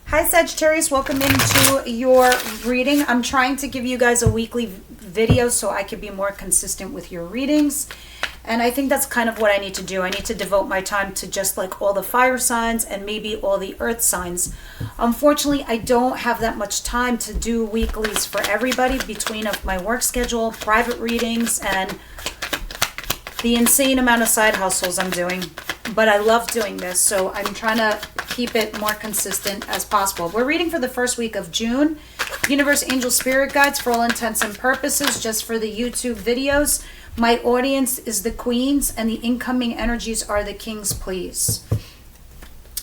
Hi Sagittarius, welcome into your reading. I'm trying to give you guys a weekly video so I can be more consistent with your readings. And I think that's kind of what I need to do. I need to devote my time to just like all the fire signs and maybe all the earth signs. Unfortunately, I don't have that much time to do weeklies for everybody between of my work schedule, private readings, and the insane amount of side hustles I'm doing. But I love doing this, so I'm trying to keep it more consistent as possible. We're reading for the first week of June. Universe, Angel, Spirit Guides for all intents and purposes, just for the YouTube videos. My audience is the queens and the incoming energies are the kings, please.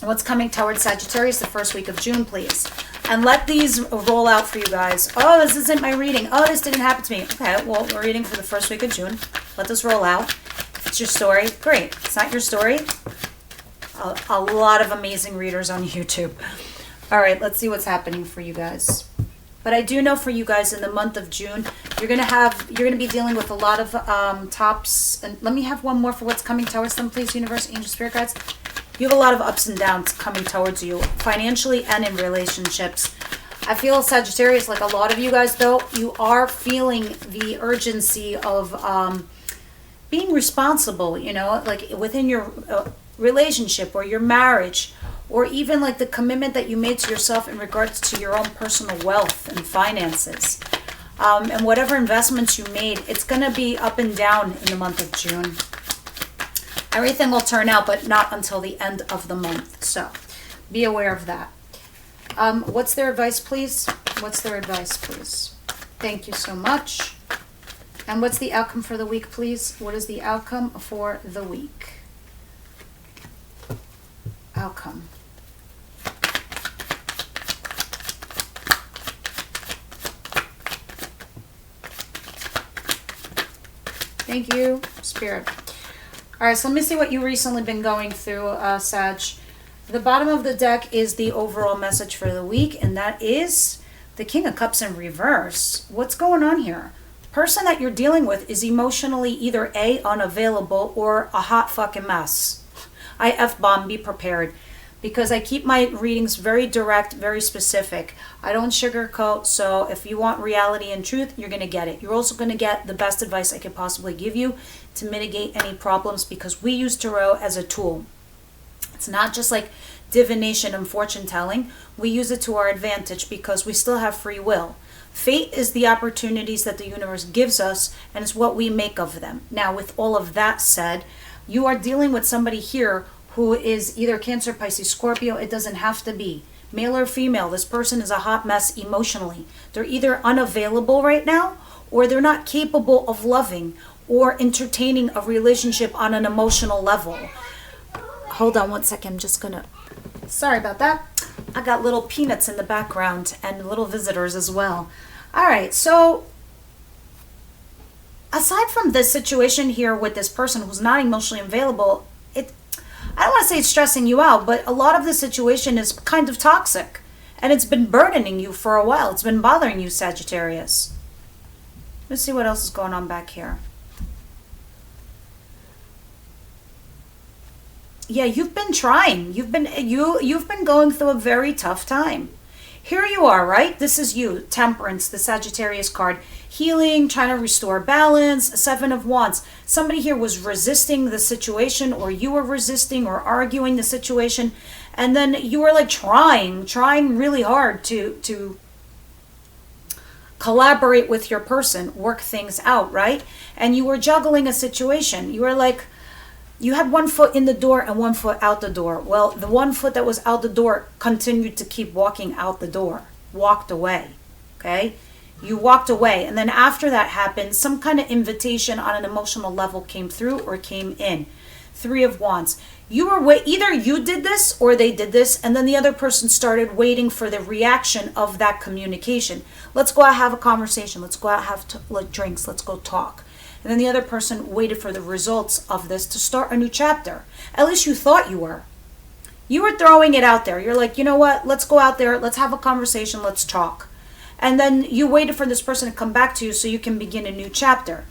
What's coming towards Sagittarius the first week of June, please? And let these roll out for you guys. Oh, this isn't my reading. Oh, this didn't happen to me. Okay, well, we're reading for the first week of June. Let this roll out. If it's your story, great. If it's not your story, a lot of amazing readers on YouTube. All right, let's see what's happening for you guys. But I do know for you guys in the month of June, you're gonna be dealing with a lot of tops. And let me have one more for what's coming towards them, please, Universe, Angel, Spirit Guides. You have a lot of ups and downs coming towards you, financially and in relationships. I feel, Sagittarius, like a lot of you guys, though, you are feeling the urgency of being responsible, you know, like within your relationship or your marriage, or even like the commitment that you made to yourself in regards to your own personal wealth and finances. And whatever investments you made, it's going to be up and down in the month of June. Everything will turn out, but not until the end of the month. So be aware of that. What's their advice, please? What's their advice, please? Thank you so much. And what's the outcome for the week, please? What is the outcome for the week? Outcome. Thank you, Spirit. All right, so let me see what you recently been going through, Sag. The bottom of the deck is the overall message for the week, and that is the King of Cups in reverse. What's going on here? Person that you're dealing with is emotionally either A, unavailable, or a hot fucking mess. I F-bomb, be prepared. Because I keep my readings very direct, very specific. I don't sugarcoat, so if you want reality and truth, you're going to get it. You're also going to get the best advice I could possibly give you to mitigate any problems, because we use tarot as a tool. It's not just like divination and fortune telling. We use it to our advantage because we still have free will. Fate is the opportunities that the universe gives us, and it's what we make of them. Now, with all of that said, you are dealing with somebody here who is either Cancer, Pisces, Scorpio. It doesn't have to be male or female. This person is a hot mess emotionally. They're either unavailable right now, or they're not capable of loving or entertaining a relationship on an emotional level. Hold on one second. I'm just gonna, sorry about that. I got little peanuts in the background and little visitors as well. All right, so aside from this situation here with this person who's not emotionally available, I don't want to say it's stressing you out, but a lot of the situation is kind of toxic. And it's been burdening you for a while. It's been bothering you, Sagittarius. Let's see what else is going on back here. Yeah, you've been trying. You've been going through a very tough time. Here you are, right? This is you, Temperance, the Sagittarius card. Healing, trying to restore balance, Seven of Wands. Somebody here was resisting the situation, or you were resisting or arguing the situation. And then you were like trying really hard to collaborate with your person, work things out, right? And you were juggling a situation. You were like, you had one foot in the door and one foot out the door. Well, the one foot that was out the door continued to keep walking out the door, walked away, okay? You walked away, and then after that happened, some kind of invitation on an emotional level came through or came in. Three of Wands. You were either you did this or they did this, and then the other person started waiting for the reaction of that communication. Let's go out have a conversation. Let's go out have drinks. Let's go talk. And then the other person waited for the results of this to start a new chapter. At least you thought you were. You were throwing it out there. You're like, you know what? Let's go out there. Let's have a conversation. Let's talk. And then you waited for this person to come back to you so you can begin a new chapter.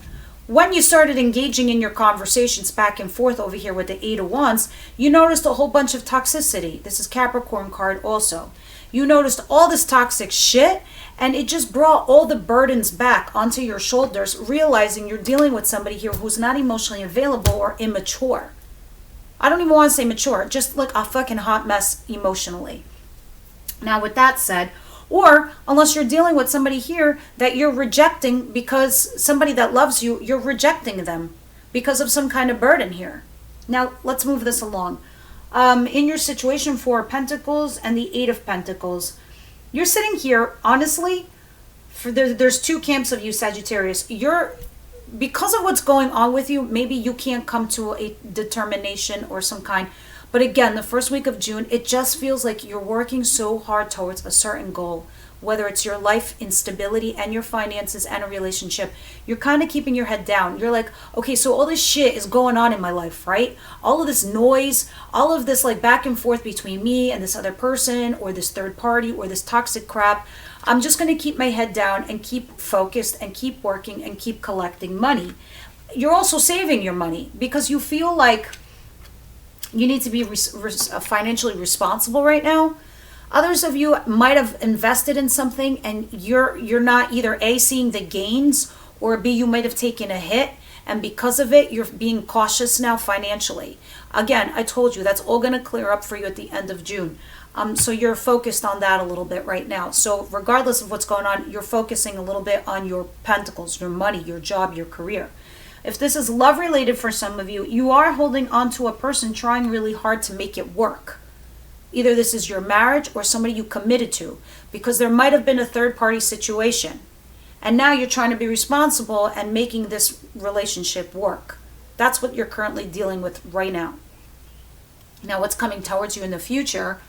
when you started engaging in your conversations back and forth over here with the Eight of Wands, you noticed a whole bunch of toxicity. This is Capricorn card also. You noticed all this toxic shit, and it just brought all the burdens back onto your shoulders, realizing you're dealing with somebody here who's not emotionally available or immature. I don't even want to say mature, just like a fucking hot mess emotionally. Now, with that said, or unless you're dealing with somebody here that you're rejecting because somebody that loves you, you're rejecting them because of some kind of burden here. Now, let's move this along. In your situation, Four of Pentacles and the Eight of Pentacles, you're sitting here, honestly, there's two camps of you, Sagittarius. Because of what's going on with you, maybe you can't come to a determination or some kind. But again, the first week of June, it just feels like you're working so hard towards a certain goal, whether it's your life instability and your finances and a relationship. You're kind of keeping your head down. You're like, okay, so all this shit is going on in my life, right? All of this noise, all of this like back and forth between me and this other person or this third party or this toxic crap. I'm just going to keep my head down and keep focused and keep working and keep collecting money. You're also saving your money because you feel like you need to be financially responsible right now. Others of you might have invested in something and you're not either A, seeing the gains, or B, you might have taken a hit, and because of it, you're being cautious now financially. Again, I told you that's all going to clear up for you at the end of June. So you're focused on that a little bit right now. So regardless of what's going on, you're focusing a little bit on your pentacles, your money, your job, your career. If this is love related for some of you, you are holding on to a person trying really hard to make it work. Either this is your marriage or somebody you committed to, because there might have been a third party situation. And now you're trying to be responsible and making this relationship work. That's what you're currently dealing with right now. Now, what's coming towards you in the future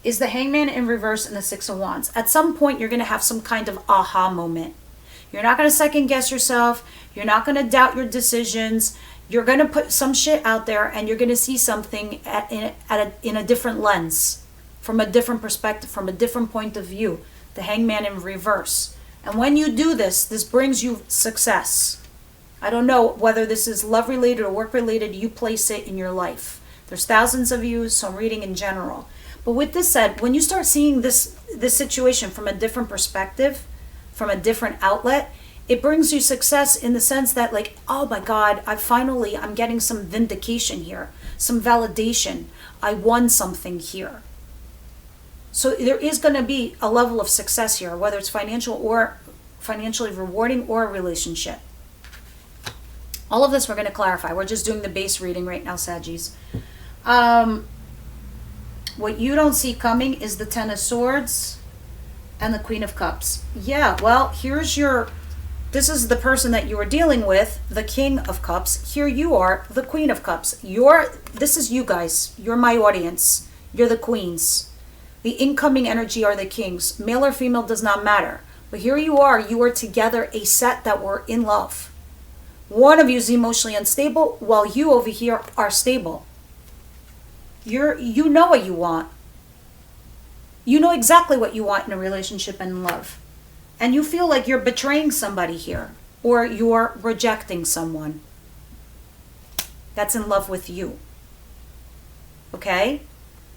is the Hangman in reverse and the Six of Wands. At some point, you're going to have some kind of aha moment. You're not going to second guess yourself. You're not going to doubt your decisions. You're going to put some shit out there and you're going to see something in a different lens, from a different perspective, from a different point of view. The Hangman in reverse. And when you do this, this brings you success. I don't know whether this is love related or work related. You place it in your life. There's thousands of you, so I'm reading in general. But with this said, when you start seeing this situation from a different perspective, from a different outlet, it brings you success in the sense that, like, oh my God, I'm getting some vindication here, some validation. I won something here. So there is going to be a level of success here, whether it's financial or financially rewarding or a relationship. All of this we're going to clarify. We're just doing the base reading right now, Saggies. What you don't see coming is the Ten of Swords and the Queen of Cups. Yeah, well, this is the person that you are dealing with, the King of Cups. Here you are, the Queen of Cups. This is you guys. You're my audience. You're the queens. The incoming energy are the kings. Male or female does not matter. But here you are together, a set that were in love. One of you is emotionally unstable, while you over here are stable. You know what you want. You know exactly what you want in a relationship and in love. And you feel like you're betraying somebody here, or you're rejecting someone that's in love with you. Okay?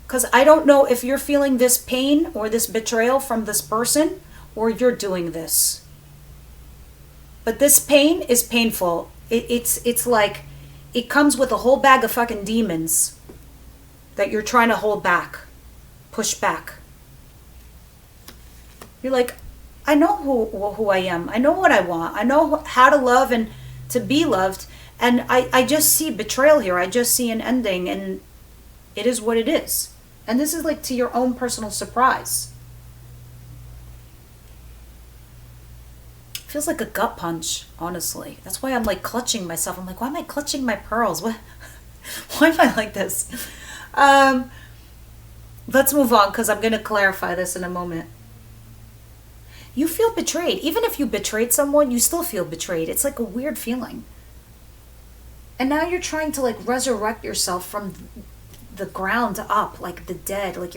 Because I don't know if you're feeling this pain or this betrayal from this person, or you're doing this. But this pain is painful. It's like it comes with a whole bag of fucking demons that you're trying to hold back, push back. You're like, I know who I am. I know what I want. I know how to love and to be loved. And I just see betrayal here. I just see an ending, and it is what it is. And this is like to your own personal surprise. Feels like a gut punch, honestly. That's why I'm like clutching myself. I'm like, why am I clutching my pearls? What? Why am I like this? Let's move on, because I'm going to clarify this in a moment. You feel betrayed. Even if you betrayed someone, you still feel betrayed. It's like a weird feeling. And now you're trying to like resurrect yourself from the ground up, like the dead. Like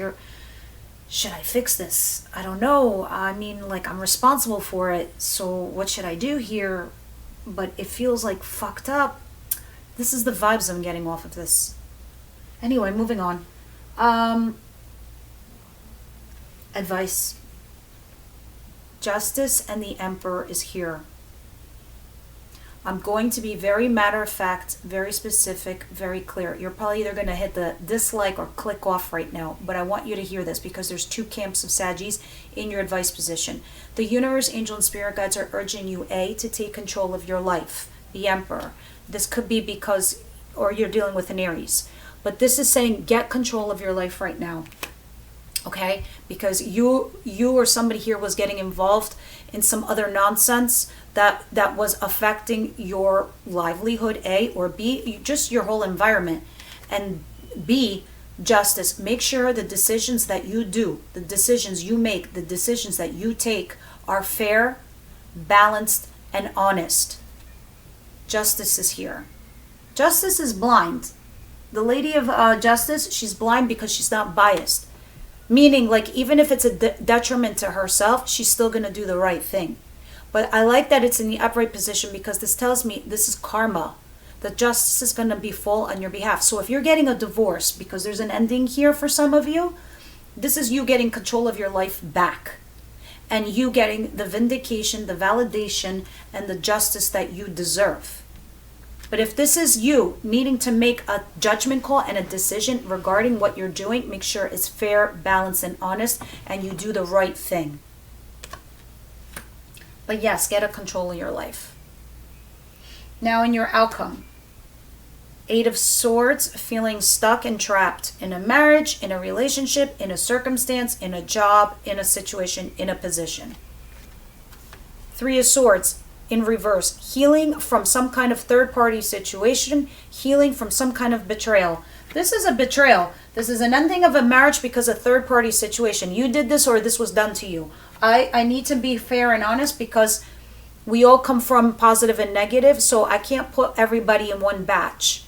should I fix this? I don't know. I mean, like, I'm responsible for it. So what should I do here? but it feels like fucked up. This is the vibes I'm getting off of this. Anyway, moving on. Advice. Justice and the Emperor is here. I'm going to be very matter of fact, very specific, very clear. You're probably either going to hit the dislike or click off right now, but I want you to hear this because there's two camps of Saggies in your advice position. The universe, angel, and spirit guides are urging you, A, to take control of your life, the Emperor. This could be because, or you're dealing with an Aries, but this is saying get control of your life right now. Okay, because you or somebody here was getting involved in some other nonsense that was affecting your livelihood, A, or B, just your whole environment. And B, justice. Make sure the decisions that you do, the decisions you make, the decisions that you take are fair, balanced, and honest. Justice is here. Justice is blind. The Lady of Justice, she's blind because she's not biased. Meaning, like, even if it's a detriment to herself, she's still going to do the right thing. But I like that it's in the upright position because this tells me this is karma. The justice is going to befall on your behalf. So if you're getting a divorce, because there's an ending here for some of you, this is you getting control of your life back. And you getting the vindication, the validation, and the justice that you deserve. But if this is you needing to make a judgment call and a decision regarding what you're doing, make sure it's fair, balanced, and honest, and you do the right thing. But yes, get a control of your life. Now in your outcome, 8 of Swords, feeling stuck and trapped in a marriage, in a relationship, in a circumstance, in a job, in a situation, in a position. 3 of Swords, in reverse, healing from some kind of third-party situation, healing from some kind of betrayal. This is a betrayal. This is an ending of a marriage because of third-party situation. You did this or this was done to you. I need to be fair and honest because we all come from positive and negative, so I can't put everybody in one batch.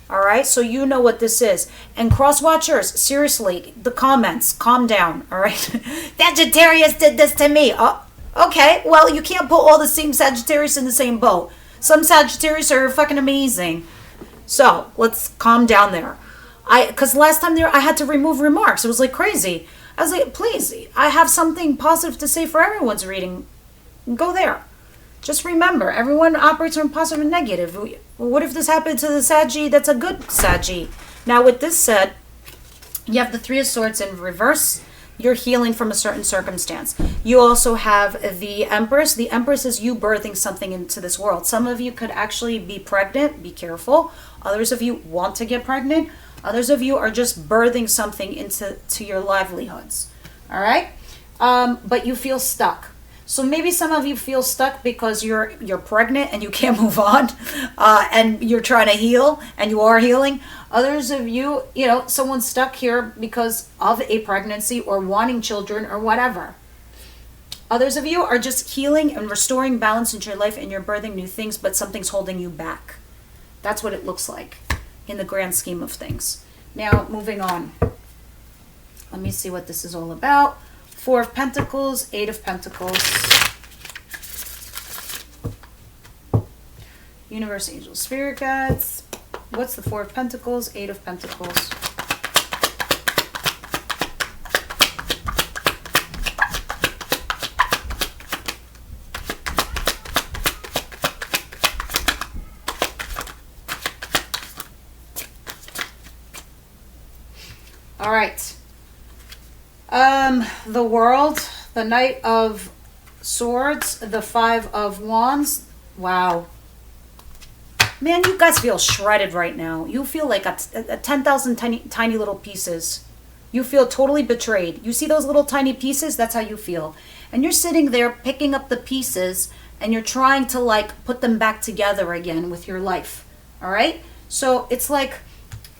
All right, so you know what this is. And cross-watchers, seriously, the comments, calm down, all right? Sagittarius did this to me. Oh, okay, well, you can't put all the same Sagittarius in the same boat. Some Sagittarius are fucking amazing. So, let's calm down there. Because last time there, I had to remove remarks. It was like crazy. I was like, please, I have something positive to say for everyone's reading. Go there. Just remember, everyone operates from positive and negative. What if this happened to the Saggy that's a good Saggy? Now, with this said, you have the 3 of Swords in reverse. You're healing from a certain circumstance. You also have the Empress. The Empress is you birthing something into this world. Some of you could actually be pregnant. Be careful. Others of you want to get pregnant. Others of you are just birthing something into your livelihoods. All right? But you feel stuck. So maybe some of you feel stuck because you're pregnant and you can't move on, and you're trying to heal and you are healing. Others of you, someone's stuck here because of a pregnancy or wanting children or whatever. Others of you are just healing and restoring balance into your life and you're birthing new things, but something's holding you back. That's what it looks like in the grand scheme of things. Now, moving on. Let me see what this is all about. 4 of Pentacles, 8 of Pentacles. Universe, angels, spirit guides. What's the 4 of Pentacles, 8 of Pentacles? All right. The World, the Knight of Swords, the 5 of Wands. Wow. Man, you guys feel shredded right now. You feel like a 10,000 tiny little pieces. You feel totally betrayed. You see those little tiny pieces? That's how you feel. And you're sitting there picking up the pieces and you're trying to put them back together again with your life. All right? So it's like,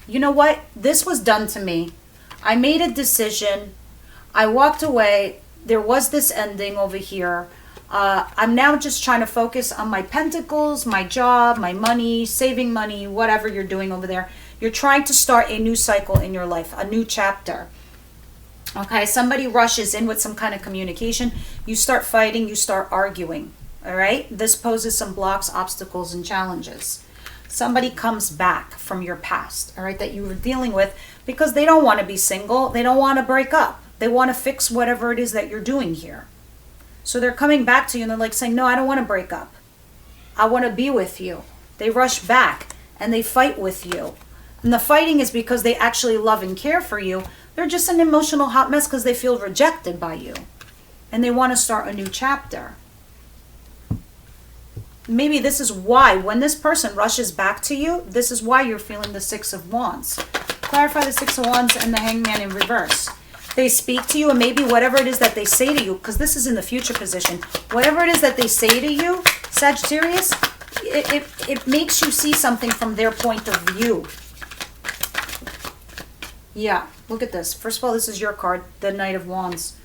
you know what? This was done to me. I made a decision. I walked away. There was this ending over here. I'm now just trying to focus on my pentacles, my job, my money, saving money, whatever you're doing over there. You're trying to start a new cycle in your life, a new chapter. Okay, somebody rushes in with some kind of communication. You start fighting, you start arguing. all right? This poses some blocks, obstacles, and challenges. Somebody comes back from your past, all right, that you were dealing with because they don't want to be single. They don't want to break up. They want to fix whatever it is that you're doing here. So they're coming back to you and they're like saying, no, I don't want to break up. I want to be with you. They rush back and they fight with you. And the fighting is because they actually love and care for you. They're just an emotional hot mess because they feel rejected by you. And they want to start a new chapter. Maybe this is why, when this person rushes back to you, this is why you're feeling the Six of Wands. Clarify the Six of Wands and the Hangman in reverse. They speak to you, and maybe whatever it is that they say to you, because this is in the future position, whatever it is that they say to you, Sagittarius, it makes you see something from their point of view. Yeah, look at this. First of all, this is your card, the Knight of Wands.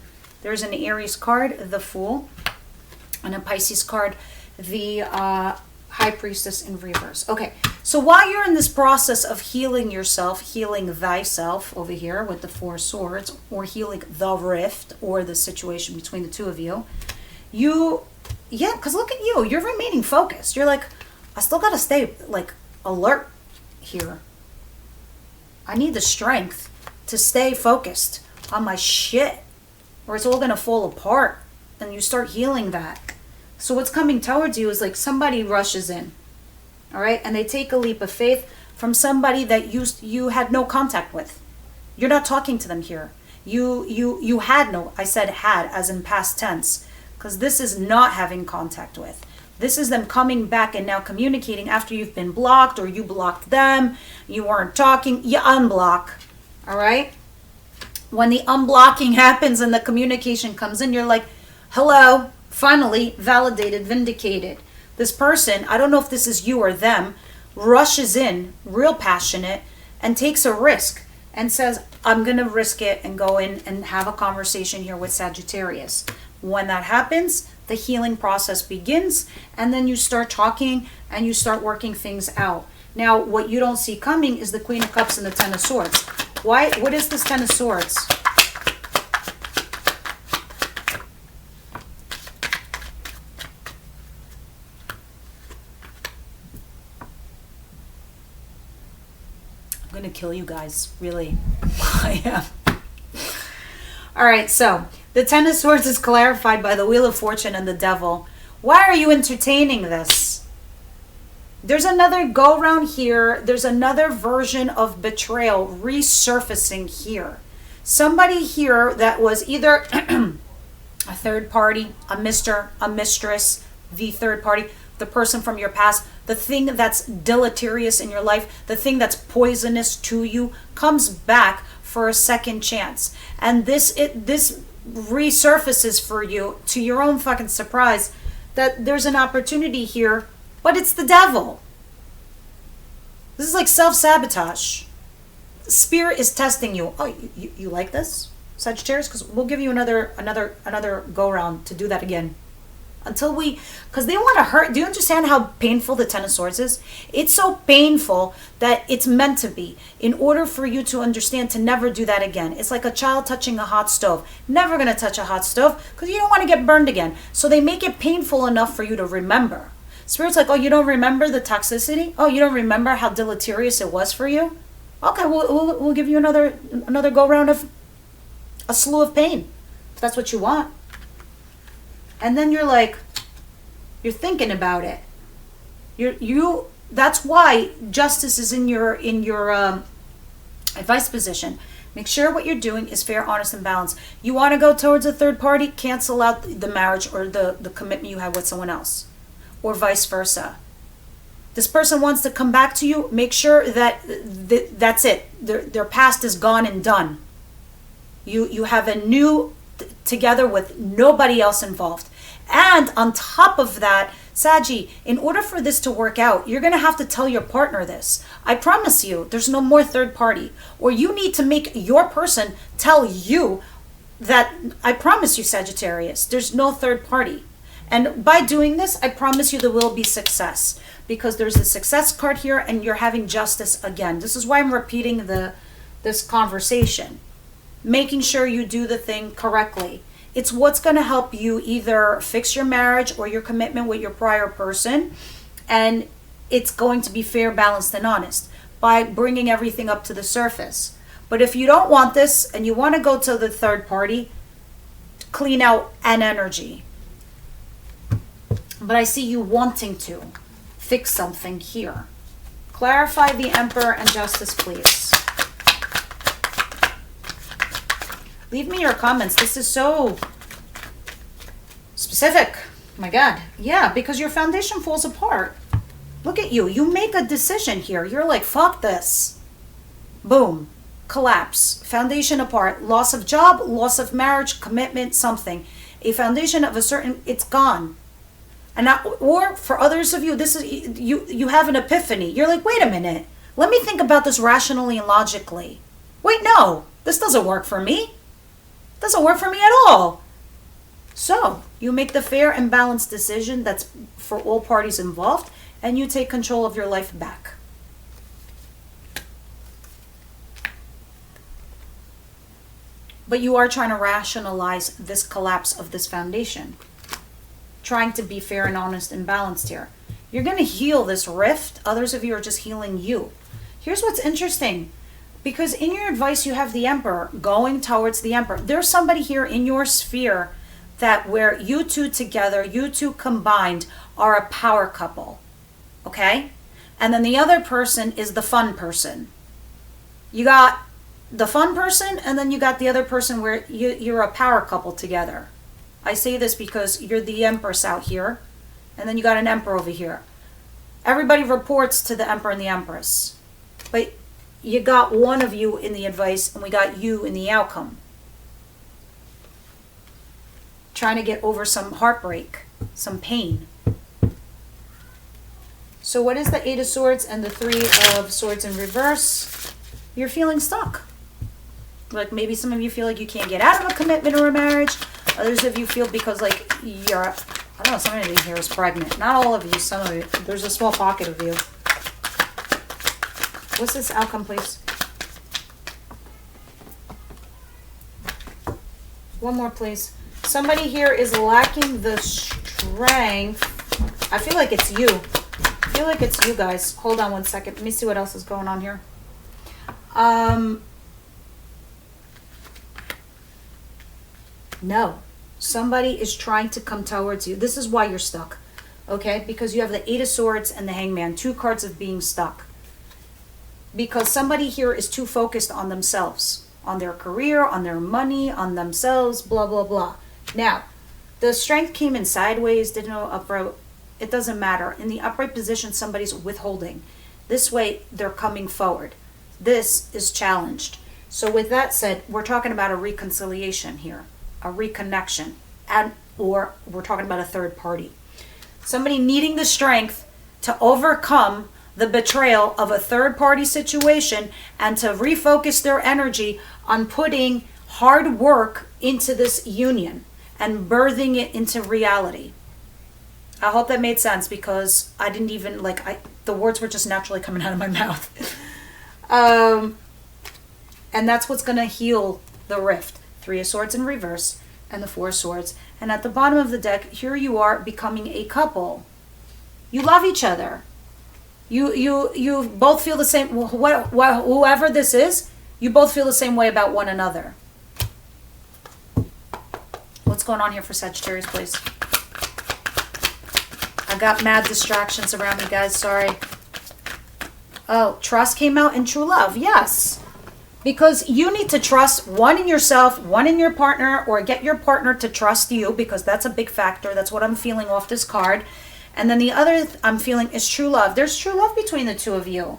There's an Aries card, the Fool, and a Pisces card, the High Priestess in reverse. Okay, so while you're in this process of healing yourself, healing thyself over here with the Four Swords, or healing the rift or the situation between the two of you, yeah, because look at you, you're remaining focused. You're like, I still got to stay like alert here. I need the strength to stay focused on my shit, or it's all going to fall apart. And you start healing that. So what's coming towards you is like somebody rushes in, all right? And they take a leap of faith from somebody that you had no contact with. You're not talking to them here. You had no, I said had as in past tense, because this is not having contact with. This is them coming back and now communicating after you've been blocked, or you blocked them, you weren't talking, you unblock, all right? When the unblocking happens and the communication comes in, you're like, hello, finally validated, vindicated. This person, I don't know if this is you or them, rushes in, real passionate, and takes a risk and says, I'm going to risk it and go in and have a conversation here with Sagittarius. When that happens, the healing process begins, and then you start talking and you start working things out. Now, what you don't see coming is the Queen of Cups and the Ten of Swords. Why? What is this Ten of Swords? I'm going to kill you guys, really. I am. All right, so the Ten of Swords is clarified by the Wheel of Fortune and the Devil. Why are you entertaining this? There's another go round here. There's another version of betrayal resurfacing here. Somebody here that was either a third party, a mister, a mistress, the third party, the person from your past, the thing that's deleterious in your life, the thing that's poisonous to you, comes back for a second chance. And this resurfaces for you, to your own fucking surprise, that there's an opportunity here, but it's the devil. This is like self-sabotage. Spirit is testing you. Oh, you like this, Sagittarius? Because we'll give you another go round to do that again. Until because they want to hurt. Do you understand how painful the Ten of Swords is? It's so painful that it's meant to be, in order for you to understand to never do that again. It's like a child touching a hot stove. Never going to touch a hot stove because you don't want to get burned again. So they make it painful enough for you to remember. Spirit's like, oh, you don't remember the toxicity? Oh, you don't remember how deleterious it was for you? Okay, we'll give you another go round of a slew of pain, if that's what you want. And then you're like, you're thinking about it. That's why justice is in your advice position. Make sure what you're doing is fair, honest, and balanced. You want to go towards a third party, cancel out the marriage or the commitment you have with someone else, or vice versa. This person wants to come back to you. Make sure that that's it. Their past is gone and done. You have a new together with nobody else involved. And on top of that, Saggy, in order for this to work out, you're going to have to tell your partner this. I promise you, there's no more third party. Or you need to make your person tell you that, I promise you, Sagittarius, there's no third party. And by doing this, I promise you there will be success. Because there's the success card here and you're having justice again. This is why I'm repeating this conversation. Making sure you do the thing correctly. It's what's going to help you either fix your marriage or your commitment with your prior person. And it's going to be fair, balanced, and honest by bringing everything up to the surface. But if you don't want this and you want to go to the third party, clean out an energy. But I see you wanting to fix something here. Clarify the Emperor and Justice, please. Leave me your comments. This is so specific. Oh my God. Yeah, because your foundation falls apart. Look at you. You make a decision here. You're like, fuck this. Boom. Collapse. Foundation apart. Loss of job, loss of marriage, commitment, something. A foundation of a certain, it's gone. And not, or for others of you, this is you have an epiphany. You're like, wait a minute. Let me think about this rationally and logically. Wait, no. This doesn't work for me. Doesn't work for me at all. So you make the fair and balanced decision that's for all parties involved, and you take control of your life back. But you are trying to rationalize this collapse of this foundation, trying to be fair and honest and balanced here. You're going to heal this rift. Others of you are just healing you. Here's what's interesting. Because in your advice, you have the Emperor going towards the Emperor. There's somebody here in your sphere that where you two together, you two combined are a power couple. Okay? And then the other person is the fun person. You got the fun person, and then you got the other person where you're a power couple together. I say this because you're the Empress out here, and then you got an Emperor over here. Everybody reports to the Emperor and the Empress. But you got one of you in the advice, and we got you in the outcome. Trying to get over some heartbreak, some pain. So what is the Eight of Swords and the Three of Swords in reverse? You're feeling stuck. Like maybe some of you feel like you can't get out of a commitment or a marriage. Others of you feel because like you're, I don't know, somebody here is pregnant. Not all of you, some of you. There's a small pocket of you. What's this outcome, please? One more, please. Somebody here is lacking the strength. I feel like it's you. I feel like it's you guys. Hold on one second. Let me see what else is going on here. No. Somebody is trying to come towards you. This is why you're stuck. Okay? Because you have the Eight of Swords and the Hangman. Two cards of being stuck. Because somebody here is too focused on themselves, on their career, on their money, on themselves, blah, blah, blah. Now, the strength came in sideways, didn't know upright. It doesn't matter. In the upright position, somebody's withholding. This way, they're coming forward. This is challenged. So with that said, we're talking about a reconciliation here, a reconnection, or we're talking about a third party. Somebody needing the strength to overcome the betrayal of a third-party situation and to refocus their energy on putting hard work into this union and birthing it into reality. I hope that made sense because I didn't even, the words were just naturally coming out of my mouth. And that's what's going to heal the rift. Three of Swords in reverse and the Four of Swords. And at the bottom of the deck, here you are becoming a couple. You love each other. You both feel the same, whoever this is, you both feel the same way about one another. What's going on here for Sagittarius, please? I got mad distractions around me, guys, sorry. Oh, trust came out in true love, yes. Because you need to trust one in yourself, one in your partner, or get your partner to trust you, because that's a big factor. That's what I'm feeling off this card. And then the other I'm feeling is true love. There's true love between the two of you.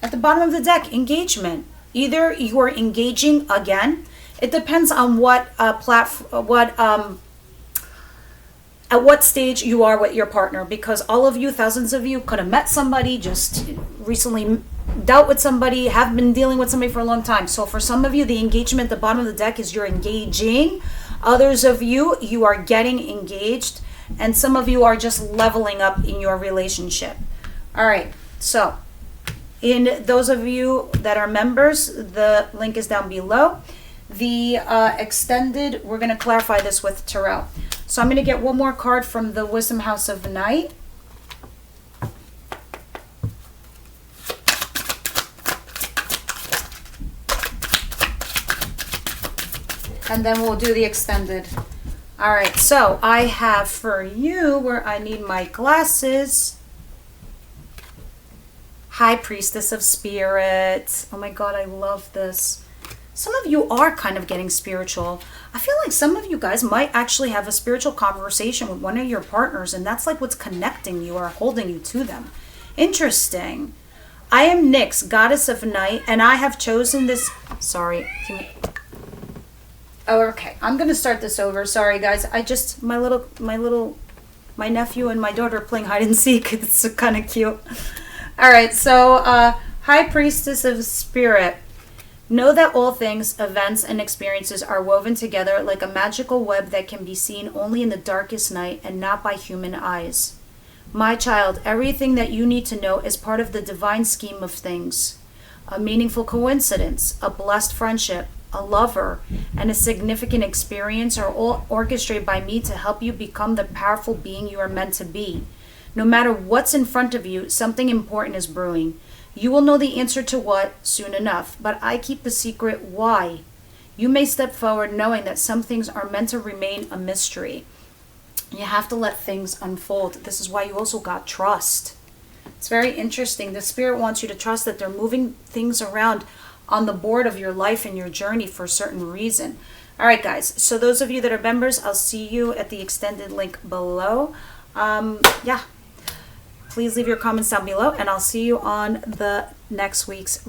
At the bottom of the deck, engagement. Either you are engaging again. It depends on at what stage you are with your partner. Because all of you, thousands of you, could have met somebody, just recently dealt with somebody, have been dealing with somebody for a long time. So for some of you, the engagement at the bottom of the deck is you're engaging. Others of you, you are getting engaged. And some of you are just leveling up in your relationship. All right, so in those of you that are members, the link is down below. the extended, we're going to clarify this with tarot. So I'm going to get one more card from the Wisdom House of Night. And then we'll do the extended. All right, so I have for you, where I need my glasses, High Priestess of Spirit. Oh my God, I love this. Some of you are kind of getting spiritual. I feel like some of you guys might actually have a spiritual conversation with one of your partners, and that's like what's connecting you or holding you to them. Interesting. I am Nyx, Goddess of Night, and I have chosen this... Sorry. Oh, okay. I'm going to start this over. Sorry, guys. I just... My nephew and my daughter are playing hide and seek. It's kind of cute. All right, so High Priestess of Spirit. Know that all things, events, and experiences are woven together like a magical web that can be seen only in the darkest night and not by human eyes. My child, everything that you need to know is part of the divine scheme of things. A meaningful coincidence, a blessed friendship, a lover, and a significant experience are all orchestrated by me to help you become the powerful being you are meant to be. No matter what's in front of you, something important is brewing. You will know the answer to what soon enough, but I keep the secret why. You may step forward knowing that some things are meant to remain a mystery. You have to let things unfold. This is why you also got trust. It's very interesting. The Spirit wants you to trust that they're moving things around on the board of your life and your journey for a certain reason. All right, guys. So those of you that are members, I'll see you at the extended link below. Yeah. Please leave your comments down below, and I'll see you on the next week's